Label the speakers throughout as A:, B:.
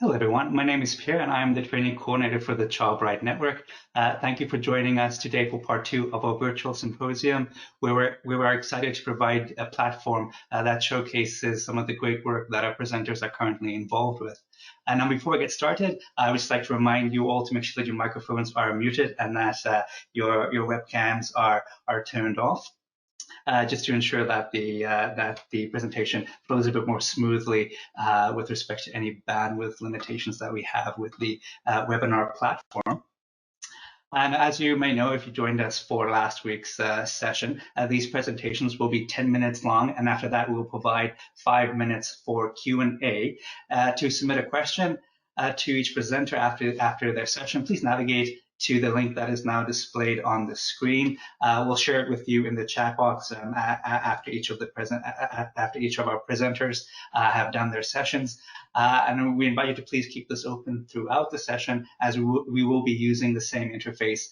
A: Hello, everyone. My name is Pierre, and I'm the training coordinator for the Child Bright Network. Thank you for joining us today for part 2 of our virtual symposium, where we're excited to provide a platform that showcases some of the great work that our presenters are currently involved with. And now, before we get started, I would just like to remind you all to make sure that your microphones are muted and that your webcams are turned off. Just to ensure that the presentation flows a bit more smoothly with respect to any bandwidth limitations that we have with the webinar platform. And as you may know, if you joined us for last week's session, these presentations will be 10 minutes long, and after that, we'll provide 5 minutes for Q&A. To submit a question to each presenter after their session, please navigate to the link that is now displayed on the screen. We'll share it with you in the chat box after each of our presenters have done their sessions. And we invite you to please keep this open throughout the session, as we will be using the same interface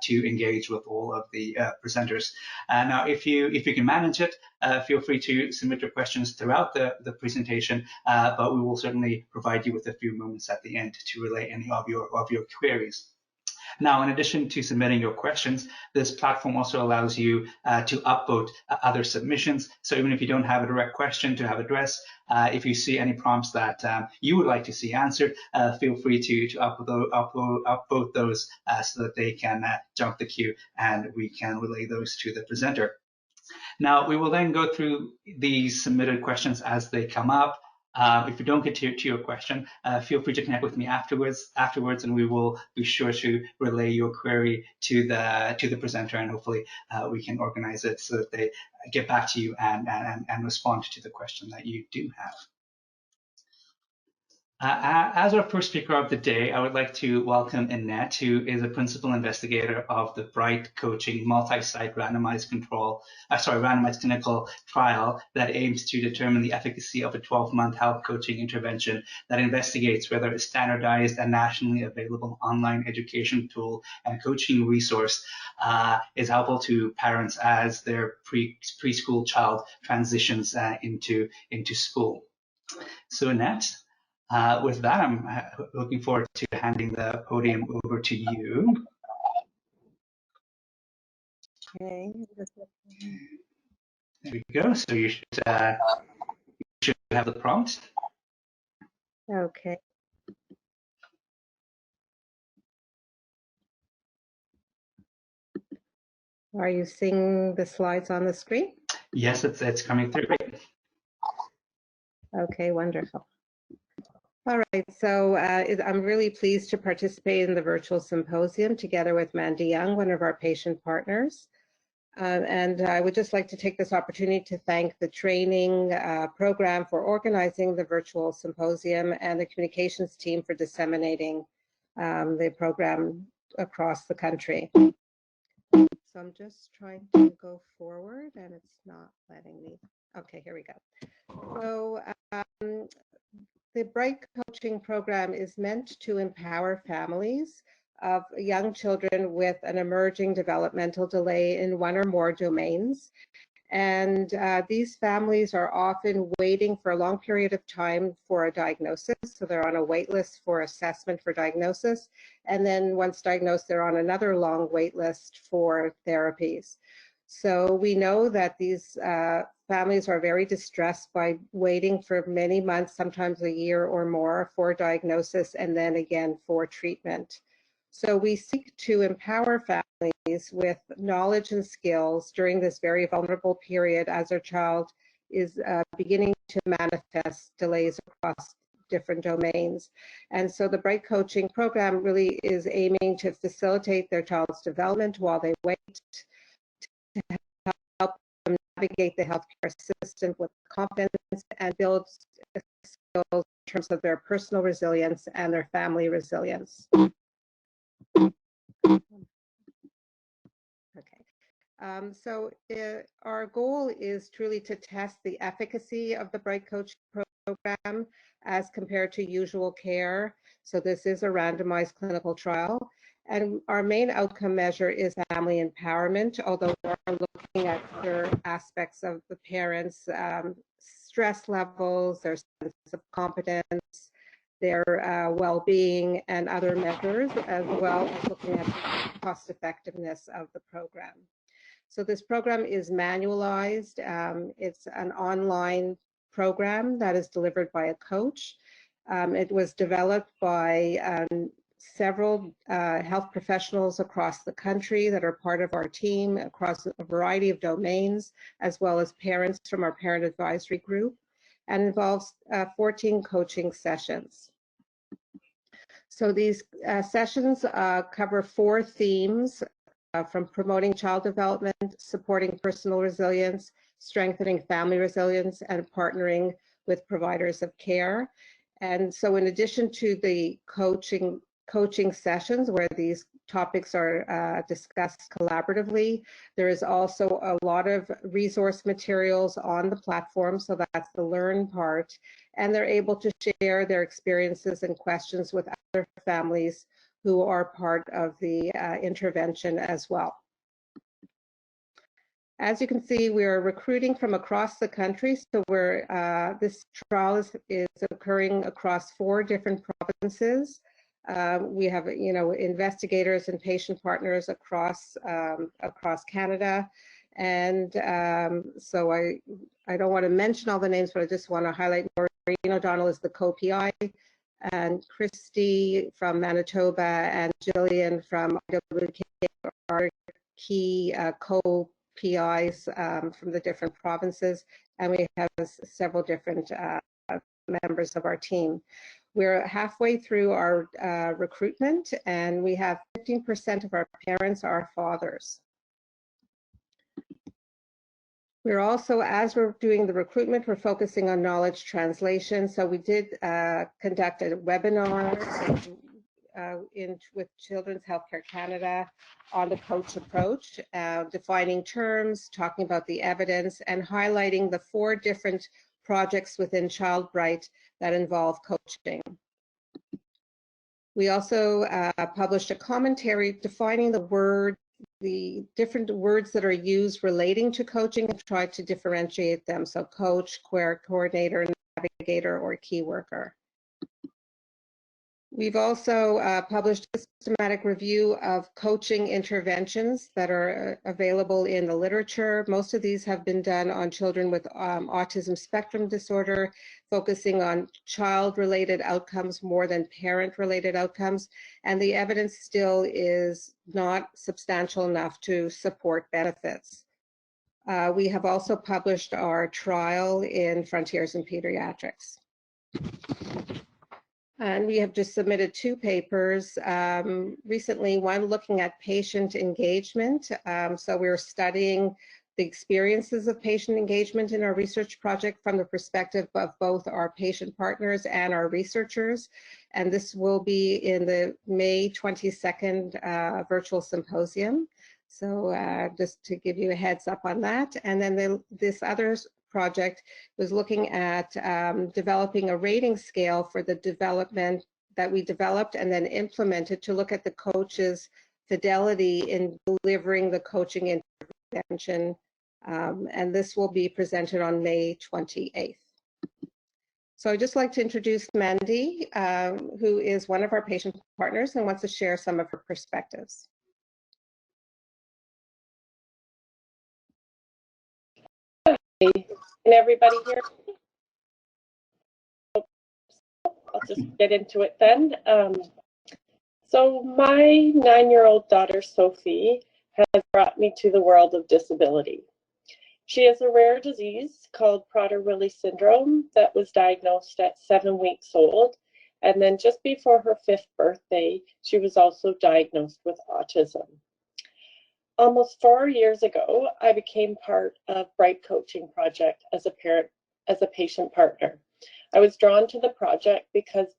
A: to engage with all of the presenters. Now, if you can manage it, feel free to submit your questions throughout the presentation, but we will certainly provide you with a few moments at the end to relay any of your queries. Now, in addition to submitting your questions, this platform also allows you to upvote other submissions. So even if you don't have a direct question to have addressed, if you see any prompts that you would like to see answered, feel free to upvote those so that they can jump the queue and we can relay those to the presenter. Now, we will then go through these submitted questions as they come up. If you don't get to your question, feel free to connect with me afterwards, and we will be sure to relay your query to the presenter, and hopefully we can organize it so that they get back to you and respond to the question that you do have. As our first speaker of the day, I would like to welcome Annette, who is a principal investigator of the Bright Coaching multi-site randomized clinical trial that aims to determine the efficacy of a 12-month health coaching intervention that investigates whether a standardized and nationally available online education tool and coaching resource is helpful to parents as their preschool child transitions into school. So Annette, with that, I'm looking forward to handing the podium over to you.
B: Okay.
A: There we go. So you should have the prompt.
B: Okay. Are you seeing the slides on the screen?
A: Yes, it's coming through. Great.
B: Okay, wonderful. All right, so I'm really pleased to participate in the virtual symposium together with Mandy Young, one of our patient partners. And I would just like to take this opportunity to thank the training program for organizing the virtual symposium and the communications team for disseminating the program across the country. So I'm just trying to go forward and it's not letting me. Okay, here we go. So the Bright Coaching Program is meant to empower families of young children with an emerging developmental delay in one or more domains. And these families are often waiting for a long period of time for a diagnosis. So they're on a wait list for assessment for diagnosis. And then once diagnosed, they're on another long wait list for therapies. So we know that these families are very distressed by waiting for many months, sometimes a year or more, for diagnosis and then again for treatment. So we seek to empower families with knowledge and skills during this very vulnerable period as their child is beginning to manifest delays across different domains. And so the Bright Coaching Program really is aiming to facilitate their child's development while they wait, to help them navigate the healthcare system with confidence and build skills in terms of their personal resilience and their family resilience. Okay. So our goal is truly to test the efficacy of the Bright Coaching Program as compared to usual care. So this is a randomized clinical trial. And our main outcome measure is family empowerment, although we're looking at other aspects of the parents' stress levels, their sense of competence, their well-being and other measures, as well as looking at the cost effectiveness of the program. So this program is manualized. It's an online program that is delivered by a coach. It was developed by several health professionals across the country that are part of our team across a variety of domains, as well as parents from our parent advisory group, and involves 14 coaching sessions. So these sessions cover 4 themes, from promoting child development, supporting personal resilience, strengthening family resilience, and partnering with providers of care. And so in addition to the coaching sessions where these topics are discussed collaboratively, there is also a lot of resource materials on the platform, so that's the learn part, and they're able to share their experiences and questions with other families who are part of the intervention as well. As you can see, we are recruiting from across the country, so this trial is occurring across 4 different provinces. We have, investigators and patient partners across Canada, and so I don't want to mention all the names, but I just want to highlight Maureen O'Donnell is the co-PI, and Christy from Manitoba and Jillian from IWK are key co-PIs from the different provinces, and we have several different members of our team. We're halfway through our recruitment, and we have 15% of our parents are fathers. We're also, as we're doing the recruitment, we're focusing on knowledge translation. So we did conduct a webinar with Children's Healthcare Canada on the coach approach, defining terms, talking about the evidence, and highlighting the 4 different projects within Child Bright that involve coaching. We also published a commentary defining the different words that are used relating to coaching and try to differentiate them. So coach, coordinator, navigator, or key worker. We've also published a systematic review of coaching interventions that are available in the literature. Most of these have been done on children with autism spectrum disorder, focusing on child-related outcomes more than parent-related outcomes, and the evidence still is not substantial enough to support benefits. We have also published our trial in Frontiers in Pediatrics. And we have just submitted 2 papers recently, one looking at patient engagement. So we're studying the experiences of patient engagement in our research project from the perspective of both our patient partners and our researchers. And this will be in the May 22nd virtual symposium. So just to give you a heads up on that. And then this other project was looking at developing a rating scale for the development that we developed and then implemented to look at the coach's fidelity in delivering the coaching intervention. And this will be presented on May 28th. So I'd just like to introduce Mandy, who is one of our patient partners and wants to share some of her perspectives.
C: Can everybody hear me? I'll just get into it then. So my 9-year-old daughter, Sophie, has brought me to the world of disability. She has a rare disease called Prader-Willi syndrome that was diagnosed at 7 weeks old. And then just before her 5th birthday, she was also diagnosed with autism. Almost 4 years ago, I became part of Bright Coaching Project as a patient partner. I was drawn to the project because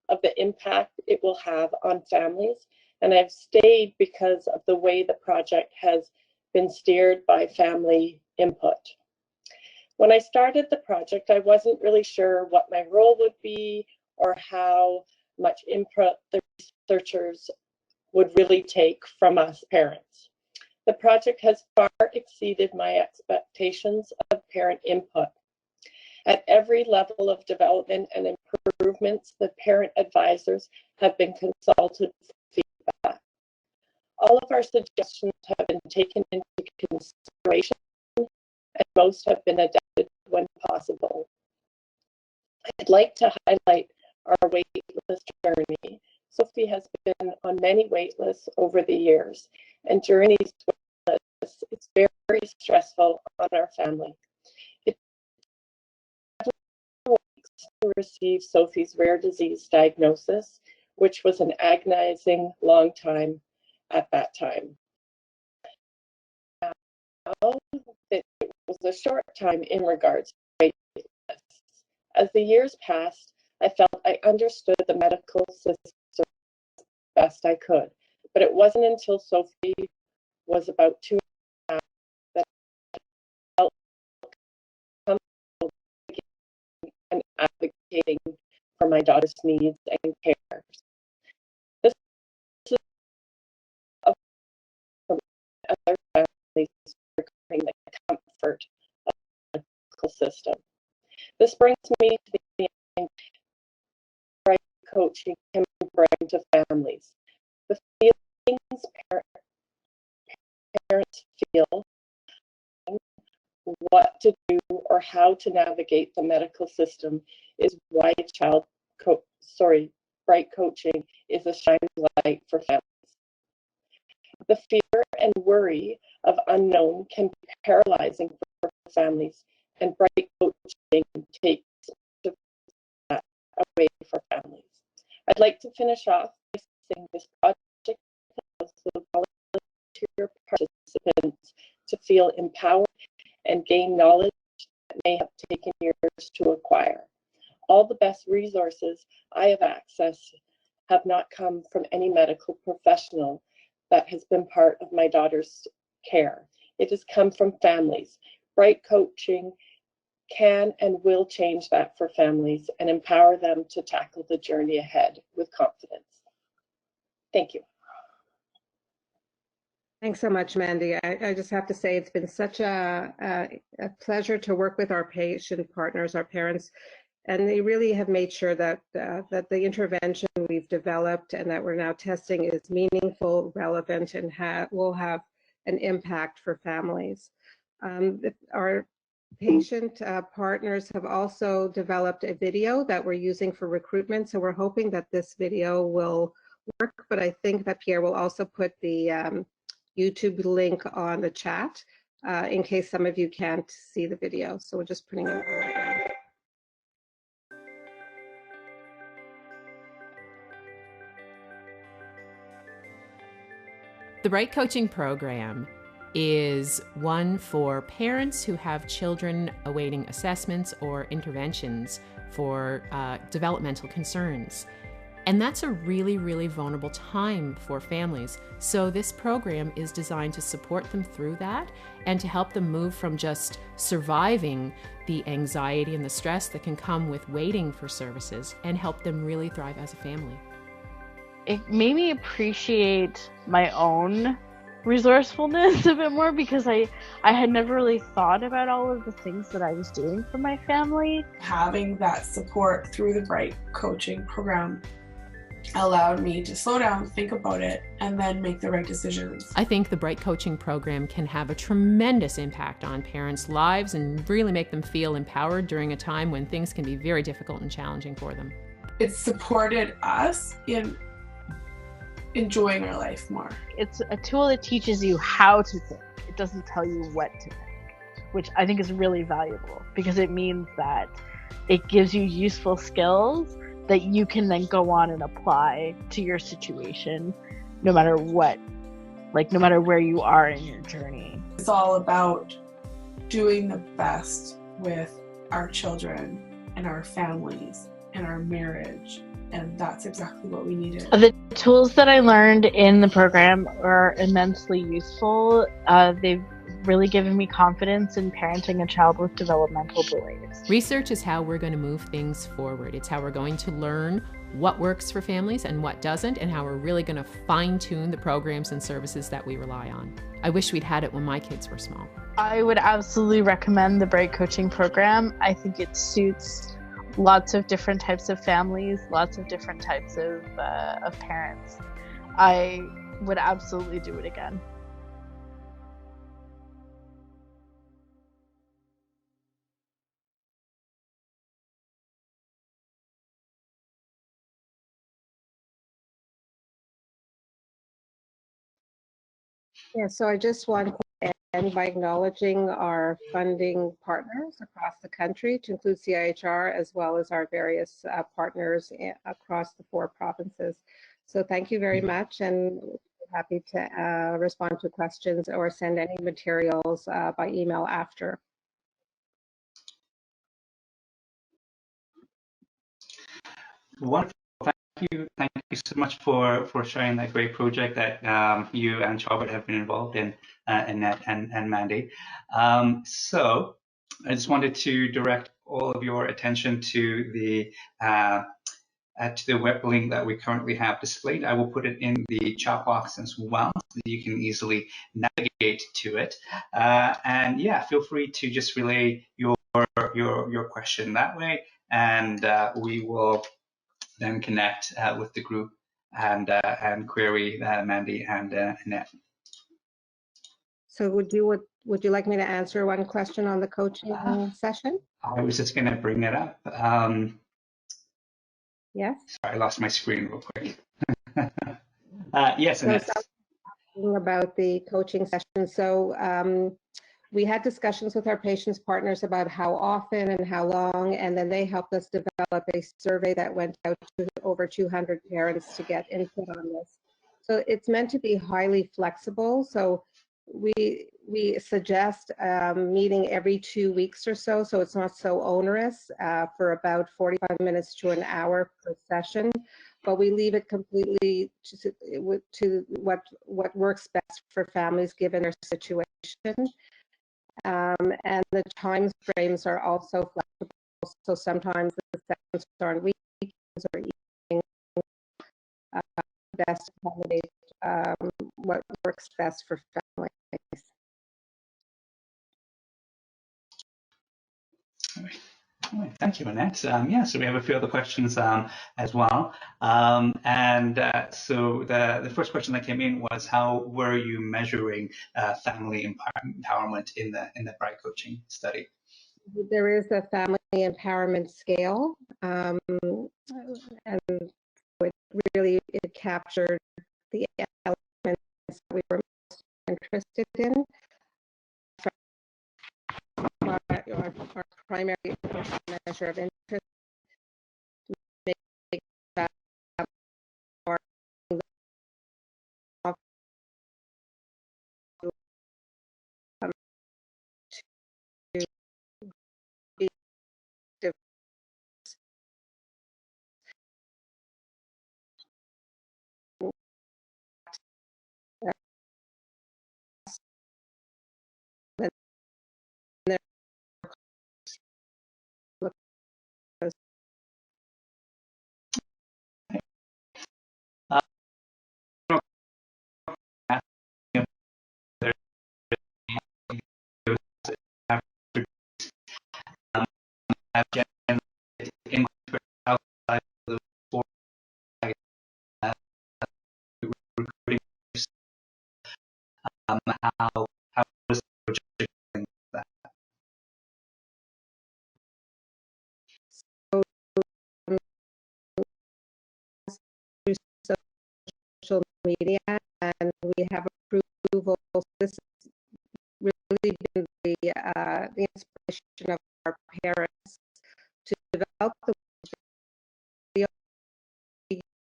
C: of the impact it will have on families, and I've stayed because of the way the project has been steered by family input. When I started the project, I wasn't really sure what my role would be or how much input the researchers would really take from us parents. The project has far exceeded my expectations of parent input. At every level of development and improvements, the parent advisors have been consulted for feedback. All of our suggestions have been taken into consideration, and most have been adapted when possible. I'd like to highlight our waitlist journey. Sophie has been on many waitlists over the years, and during these waitlists, it's very stressful on our family. It took weeks to receive Sophie's rare disease diagnosis, which was an agonizing long time at that time. Now, it was a short time in regards to waitlists. As the years passed, I felt I understood the medical system as best I could, but it wasn't until Sophie was about 2 that I felt comfortable and advocating for my daughter's needs and care. This is from other families regarding the comfort of the medical system. This brings me to the right coaching can bring to families. The feelings parents feel, what to do or how to navigate the medical system is why Bright Coaching is a shining light for families. The fear and worry of unknown can be paralyzing for families, and Bright Coaching takes that away for families. I'd like to finish off by saying this project allows the volunteer participants to feel empowered and gain knowledge that may have taken years to acquire. All the best resources I have accessed have not come from any medical professional that has been part of my daughter's care. It has come from families. Bright Coaching can and will change that for families and empower them to tackle the journey ahead with confidence. Thank you.
B: Thanks so much, Mandy. I just have to say it's been such a pleasure to work with our patient partners, our parents, and they really have made sure that that the intervention we've developed and that we're now testing is meaningful, relevant, and will have an impact for families. Our patient partners have also developed a video that we're using for recruitment, so we're hoping that this video will work, but I think that Pierre will also put the YouTube link on the chat in case some of you can't see the video. So we're just putting it on right now.
D: The Bright Coaching Program is one for parents who have children awaiting assessments or interventions for developmental concerns. And that's a really, really vulnerable time for families. So this program is designed to support them through that and to help them move from just surviving the anxiety and the stress that can come with waiting for services and help them really thrive as a family.
E: It made me appreciate my own resourcefulness a bit more because I had never really thought about all of the things that I was doing for my family.
F: Having that support through the Bright Coaching Program allowed me to slow down, think about it, and then make the right decisions.
D: I think the Bright Coaching Program can have a tremendous impact on parents' lives and really make them feel empowered during a time when things can be very difficult and challenging for them.
F: It supported us in enjoying our life more.
E: It's a tool that teaches you how to think. It doesn't tell you what to think, which I think is really valuable because it means that it gives you useful skills that you can then go on and apply to your situation, no matter what, no matter where you are in your journey.
F: It's all about doing the best with our children and our families and our marriage, and that's exactly what we needed.
E: The tools that I learned in the program are immensely useful. They've really given me confidence in parenting a child with developmental delays.
D: Research is how we're going to move things forward. It's how we're going to learn what works for families and what doesn't, and how we're really going to fine-tune the programs and services that we rely on. I wish we'd had it when my kids were small.
E: I would absolutely recommend the Bright Coaching Program. I think it suits lots of different types of families, lots of different types of parents. I would absolutely do it again.
B: Yeah, so I just want to end by acknowledging our funding partners across the country, to include CIHR, as well as our various partners across the 4 provinces. So thank you very much, and happy to respond to questions or send any materials by email after.
A: Wonderful. Thank you so much for sharing that great project that you and Charlotte have been involved in, Annette and Mandy. So I just wanted to direct all of your attention to the web link that we currently have displayed. I will put it in the chat box as well, so that you can easily navigate to it. And yeah, feel free to just relay your question that way, and we will then connect with the group and query Mandy and Annette.
B: So would you like me to answer one question on the coaching session?
A: I was just going to bring it up.
B: Yes.
A: Sorry, I lost my screen real quick. Yes, Annette.
B: So about the coaching session. So we had discussions with our patients partners about how often and how long, and then they helped us develop a survey that went out to over 200 parents to get input on this. So it's meant to be highly flexible. So we suggest meeting every 2 weeks or so it's not so onerous, for about 45 minutes to an hour per session. But we leave it completely to what works best for families given their situation. And the time frames are also flexible. So sometimes the sessions are on weekends or evenings, best to accommodate what works best for families.
A: All right, thank you, Annette. Yeah, so we have a few other questions as well. So the first question that came in was, how were you measuring family empowerment in the Bright Coaching study?
B: There is a family empowerment scale, and it captured the elements that we were most interested in. Our primary measure of interest, make that more to be
A: how was the project doing that?
B: So social media, and we have approval. This has really been the inspiration of our parents to develop the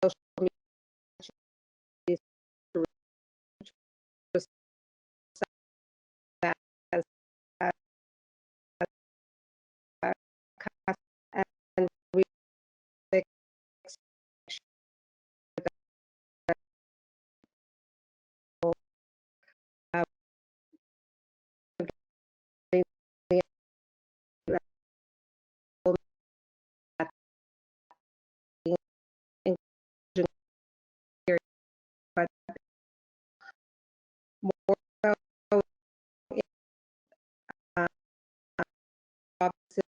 B: social media that as and we but more so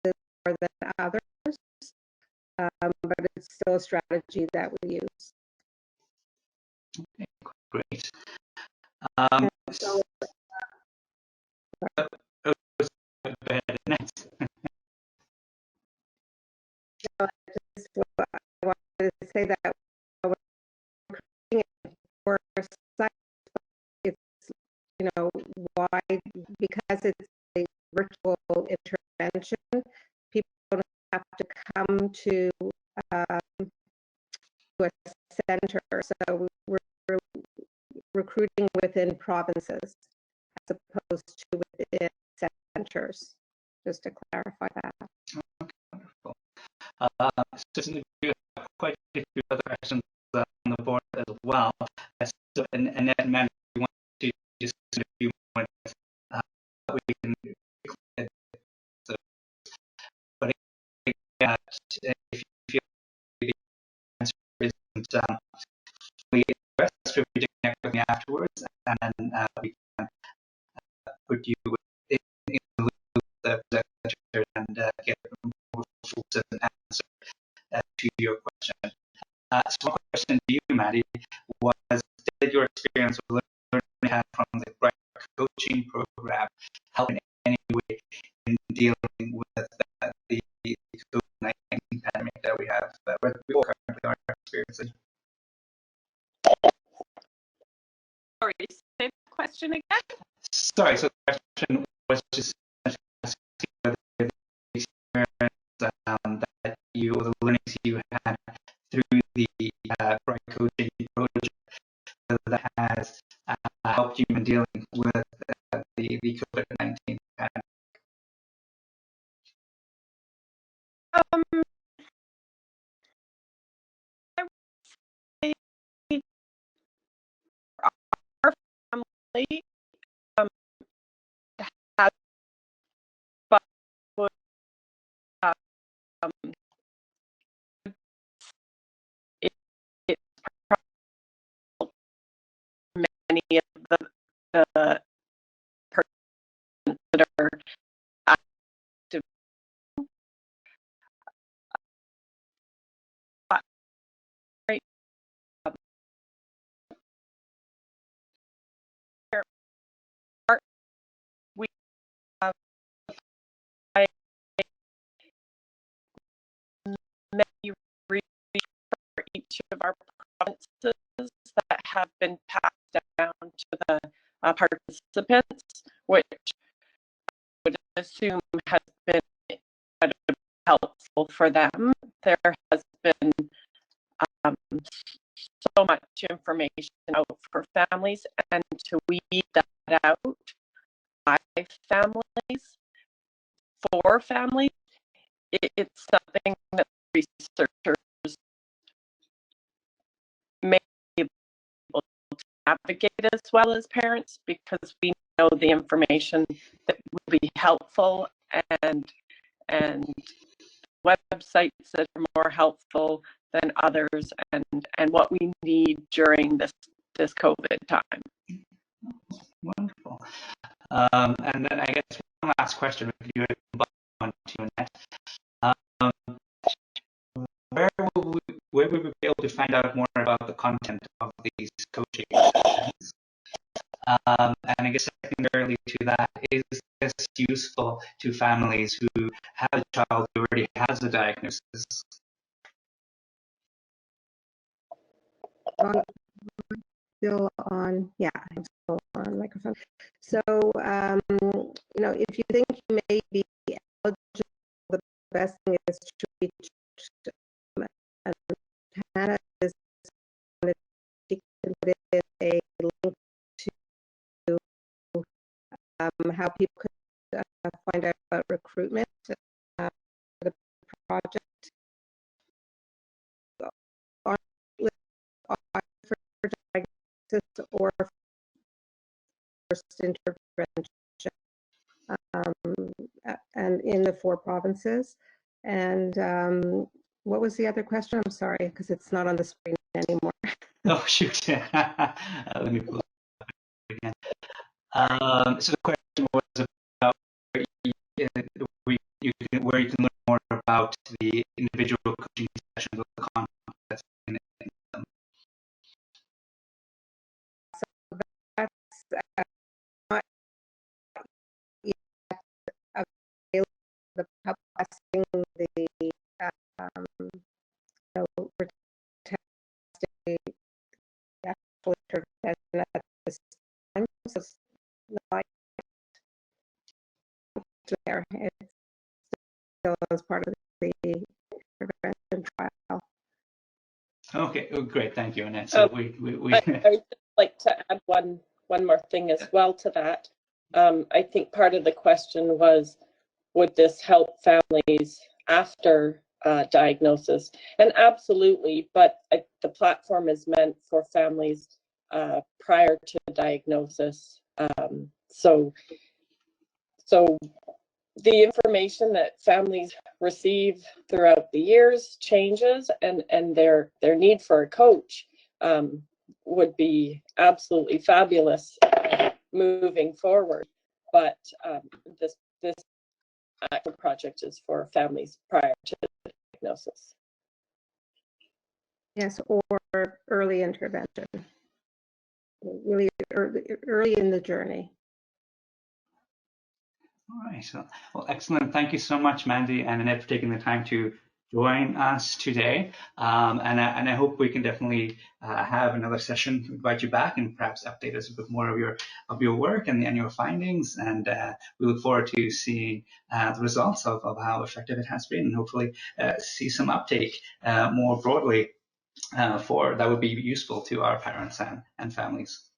B: more than others. but it's still a strategy that we use.
A: Okay, great.
B: So,
A: Go ahead, Annette.
B: I wanted to say that we're creating it for science, it's, why, because it's a virtual intervention, people don't have to come to a center. So we're recruiting within provinces as opposed to within centers, just to clarify that.
A: Okay, wonderful. Certainly, we have quite a few other questions on the board as well. So, and Annette, man, we want to just in a few moments, we can, so, but again, if you feel the answer isn't fully addressed, feel free to connect with me afterwards, and then we can put you in the loop with the presenter and get a more fulsome answer to your question. So my question to you, Maddie, was, did your experience with learning from the Bright coaching program help in any way in dealing with the COVID-19 pandemic that we have, that we all currently are experiencing?
C: Sorry, say the question again.
A: Sorry, so the question was just asking whether the experience that you, or the learnings you had through the Bright coaching project, that has helped you in dealing with the COVID-19 pandemic.
C: I would say our family has, but would, it, it's probably many of the persons that are active. Right. We have many research for each of our provinces that have been passed down to the participants, which I would assume has been incredibly helpful for them. There has been so much information out for families, and to weed that out by families, for families, it's something that researchers may be able to navigate as well as parents, because we know the information that will be helpful, and websites that are more helpful than others, and what we need during this COVID time.
A: Wonderful. And then I guess one last question, if you would on to Annette. Where will we be able to find out more about the content of these coaching sessions? And I guess secondarily to that, is this useful to families who have a child who already has a diagnosis?
B: Still on, yeah, I'm still on microphone. So, if you think you may be eligible, the best thing is to reach Hannah is she can put in a link to how people could find out about recruitment for the project. For diagnosis or first intervention, and in the 4 provinces. And what was the other question? I'm sorry, because it's not on the screen anymore.
A: Oh, shoot. Let me pull it up again. So the question was about where you can learn more about the individual coaching sessions
B: not yet available to the public. The we're testing the actual intervention at this time, so it's not there. It's still as part of the intervention trial.
A: Okay, oh, great, thank you, Annette. So we
C: I would just like to add one more thing as well to that. I think part of the question was, would this help families after diagnosis? And absolutely, but the platform is meant for families prior to diagnosis. So the information that families receive throughout the years changes, and their need for a coach would be absolutely fabulous moving forward. But this project is for families prior to diagnosis.
B: Yes, or early intervention, really early in the journey.
A: All right, so well, excellent. Thank you so much, Mandy and Annette, for taking the time to join us today. And I hope we can definitely have another session, invite you back, and perhaps update us a bit more of your work and your findings. And we look forward to seeing the results of how effective it has been, and hopefully see some uptake more broadly that would be useful to our parents and families.